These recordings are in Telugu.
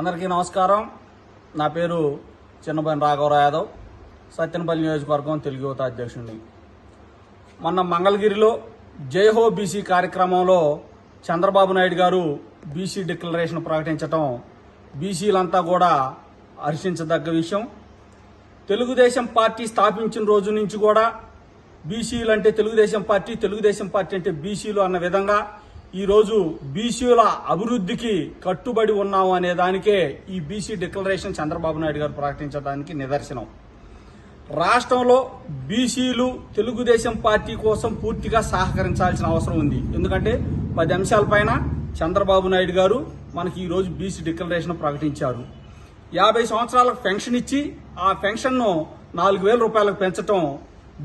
అందరికీ నమస్కారం. నా పేరు చిన్నపల్లి రాఘవరావు యాదవ్, సత్తెనపల్లి నియోజకవర్గం తెలుగు యువత అధ్యక్షుడిని. మొన్న మంగళగిరిలో జైహో బీసీ కార్యక్రమంలో చంద్రబాబు నాయుడు గారు బీసీ డిక్లరేషన్ ప్రకటించడం బీసీలంతా కూడా హర్షించదగ్గ విషయం. తెలుగుదేశం పార్టీ స్థాపించిన రోజు నుంచి కూడా బీసీలు అంటే తెలుగుదేశం పార్టీ అంటే బీసీలు అన్న విధంగా ఈరోజు బీసీల అభివృద్ధికి కట్టుబడి ఉన్నాము అనే దానికే ఈ బీసీ డిక్లరేషన్ చంద్రబాబు నాయుడు గారు ప్రకటించడానికి నిదర్శనం. రాష్ట్రంలో బీసీలు తెలుగుదేశం పార్టీ కోసం పూర్తిగా సహకరించాల్సిన అవసరం ఉంది. ఎందుకంటే 10 అంశాలపైన చంద్రబాబు నాయుడు గారు మనకి ఈరోజు బీసీ డిక్లరేషన్ ప్రకటించారు. 50 సంవత్సరాలకు పెన్షన్ ఇచ్చి ఆ పెన్షన్ను 4,000 రూపాయలకు పెంచడం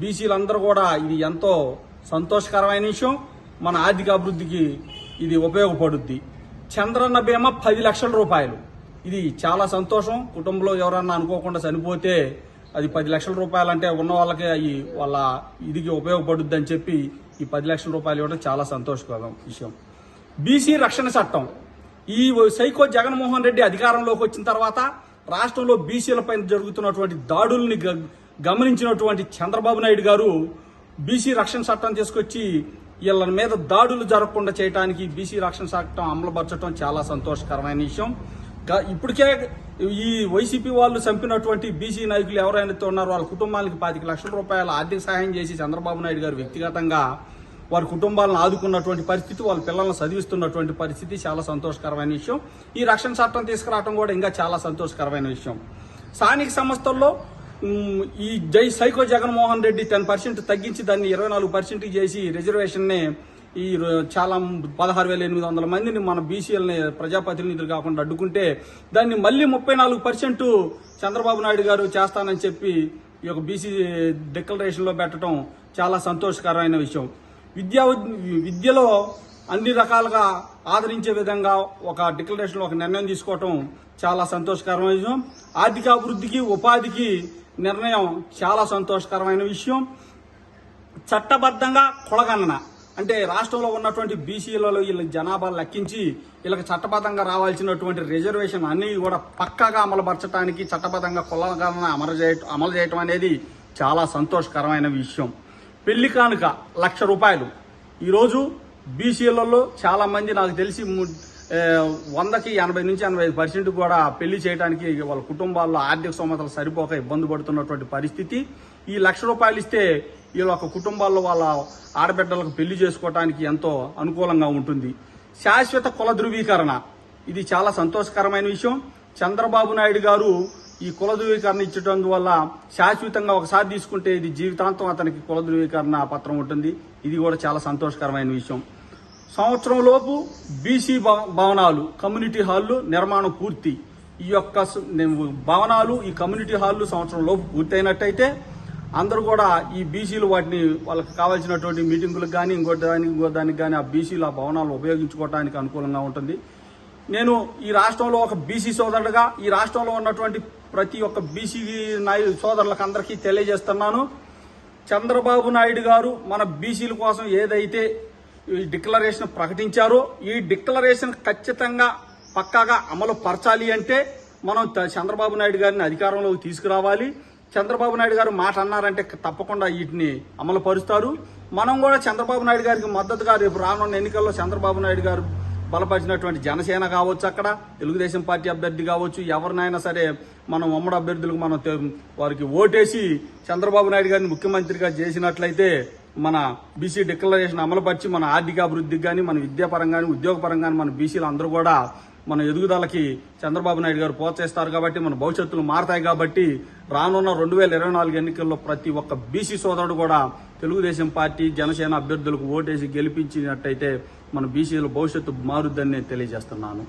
బీసీలందరూ కూడా ఇది ఎంతో సంతోషకరమైన విషయం. మన ఆర్థిక అభివృద్ధికి ఇది ఉపయోగపడుద్ది. చంద్రన్న బీమా 10 లక్షల రూపాయలు, ఇది చాలా సంతోషం. కుటుంబంలో ఎవరన్నా అనుకోకుండా చనిపోతే అది 10 లక్షల రూపాయలు అంటే ఉన్న వాళ్ళకే అవి వాళ్ళ ఇదికి ఉపయోగపడుద్ది అని చెప్పి ఈ 10 లక్షల రూపాయలు ఇవ్వడం చాలా సంతోషకరం విషయం. బీసీ రక్షణ చట్టం, ఈ సైకో జగన్మోహన్ రెడ్డి అధికారంలోకి వచ్చిన తర్వాత రాష్ట్రంలో బీసీలపై జరుగుతున్నటువంటి దాడుల్ని గమనించినటువంటి చంద్రబాబు నాయుడు గారు బీసీ రక్షణ చట్టం తీసుకొచ్చి వీళ్ళ మీద దాడులు జరగకుండా చేయడానికి బీసీ రక్షణ చట్టం అమలుపరచడం చాలా సంతోషకరమైన విషయం. ఇప్పటికే ఈ వైసీపీ వాళ్ళు చంపినటువంటి బీసీ నాయకులు ఎవరైనా ఉన్నారో వాళ్ళ కుటుంబానికి 25 లక్షల రూపాయల ఆర్థిక సహాయం చేసి చంద్రబాబు నాయుడు గారు వ్యక్తిగతంగా వారి కుటుంబాలను ఆదుకున్నటువంటి పరిస్థితి, వాళ్ళ పిల్లలను చదివిస్తున్నటువంటి పరిస్థితి చాలా సంతోషకరమైన విషయం. ఈ రక్షణ చట్టం తీసుకురావడం కూడా ఇంకా చాలా సంతోషకరమైన విషయం. స్థానిక సంస్థల్లో ఈ సైకో జగన్మోహన్ రెడ్డి 10% తగ్గించి దాన్ని 24% చేసి రిజర్వేషన్ని ఈ చాలా 16,800 మందిని మన బీసీలని ప్రజాప్రతినిధులు కాకుండా అడ్డుకుంటే దాన్ని మళ్ళీ 34% చంద్రబాబు నాయుడు గారు చేస్తానని చెప్పి ఈ యొక్క బీసీ డిక్లరేషన్లో పెట్టడం చాలా సంతోషకరమైన విషయం. విద్యలో అన్ని రకాలుగా ఆదరించే విధంగా ఒక డిక్లరేషన్లో ఒక నిర్ణయం తీసుకోవటం చాలా సంతోషకరమైన విషయం. ఆర్థిక అభివృద్ధికి ఉపాధికి నిర్ణయం చాలా సంతోషకరమైన విషయం. చట్టబద్ధంగా కులగణన అంటే రాష్ట్రంలో ఉన్నటువంటి బీసీలలో వీళ్ళ జనాభా లెక్కించి వీళ్ళకి చట్టబద్ధంగా రావాల్సినటువంటి రిజర్వేషన్ అన్ని కూడా పక్కాగా అమలుపరచడానికి చట్టబద్ధంగా కులగణన అమలు చేయటం అనేది చాలా సంతోషకరమైన విషయం. పెళ్లి కానుక 1,00,000 రూపాయలు. ఈరోజు బీసీలలో చాలా మంది నాకు తెలిసి 100కి 80 నుంచి 85% కూడా పెళ్లి చేయడానికి వాళ్ళ కుటుంబాల్లో ఆర్థిక స్తోమతలు సరిపోక ఇబ్బంది పడుతున్నటువంటి పరిస్థితి. ఈ 1,00,000 రూపాయలు ఇస్తే వీళ్ళ కుటుంబాల్లో వాళ్ళ ఆడబిడ్డలకు పెళ్లి చేసుకోవడానికి ఎంతో అనుకూలంగా ఉంటుంది. శాశ్వత కుల ధృవీకరణ, ఇది చాలా సంతోషకరమైన విషయం. చంద్రబాబు నాయుడు గారు ఈ కుల ధృవీకరణ ఇచ్చడం వల్ల శాశ్వతంగా ఒకసారి తీసుకుంటే ఇది జీవితాంతం అతనికి కుల ధృవీకరణ పత్రం ఉంటుంది. ఇది కూడా చాలా సంతోషకరమైన విషయం. సంవత్సరం లోపు బీసీ భవనాలు, కమ్యూనిటీ హాళ్లు నిర్మాణం పూర్తి. ఈ యొక్క భవనాలు, ఈ కమ్యూనిటీ హాళ్లు సంవత్సరం లోపు పూర్తయినట్టయితే అందరూ కూడా ఈ బీసీలు వాటిని వాళ్ళకి కావాల్సినటువంటి మీటింగులకు కానీ ఇంకో దానికి కానీ ఆ బీసీలు ఆ భవనాలు ఉపయోగించుకోవడానికి అనుకూలంగా ఉంటుంది. నేను ఈ రాష్ట్రంలో ఒక బీసీ సోదరుడుగా ఈ రాష్ట్రంలో ఉన్నటువంటి ప్రతి ఒక్క బీసీ సోదరులకు అందరికీ తెలియజేస్తున్నాను, చంద్రబాబు నాయుడు గారు మన బీసీల కోసం ఏదైతే ఈ డిక్లరేషన్ ప్రకటించారో ఈ డిక్లరేషన్ ఖచ్చితంగా పక్కాగా అమలు పరచాలి అంటే మనం చంద్రబాబు నాయుడు గారిని అధికారంలోకి తీసుకురావాలి. చంద్రబాబు నాయుడు గారు మాట అన్నారంటే తప్పకుండా వీటిని అమలు పరుస్తారు. మనం కూడా చంద్రబాబు నాయుడు గారికి మద్దతుగా రేపు రానున్న ఎన్నికల్లో చంద్రబాబు నాయుడు గారు బలపరిచినటువంటి జనసేన కావచ్చు, అక్కడ తెలుగుదేశం పార్టీ అభ్యర్థి కావచ్చు, ఎవరినైనా సరే మనం ఉమ్మడి అభ్యర్థులకు మనం వారికి ఓటేసి చంద్రబాబు నాయుడు గారిని ముఖ్యమంత్రిగా చేసినట్లయితే మన బీసీ డిక్లరేషన్ అమలుపరిచి మన ఆర్థిక అభివృద్ధికి కానీ మన విద్యాపరంగాని ఉద్యోగపరంగాని మన బీసీలు అందరూ కూడా మన ఎదుగుదలకి చంద్రబాబు నాయుడు గారు ప్రోత్సహిస్తారు కాబట్టి మన భవిష్యత్తులు మారతాయి. కాబట్టి రానున్న 2024 ఎన్నికల్లో ప్రతి ఒక్క బీసీ సోదరుడు కూడా తెలుగుదేశం పార్టీ జనసేన అభ్యర్థులకు ఓటేసి గెలిపించినట్టయితే మన బీసీల భవిష్యత్తు మారుద్దని నేను తెలియజేస్తున్నాను.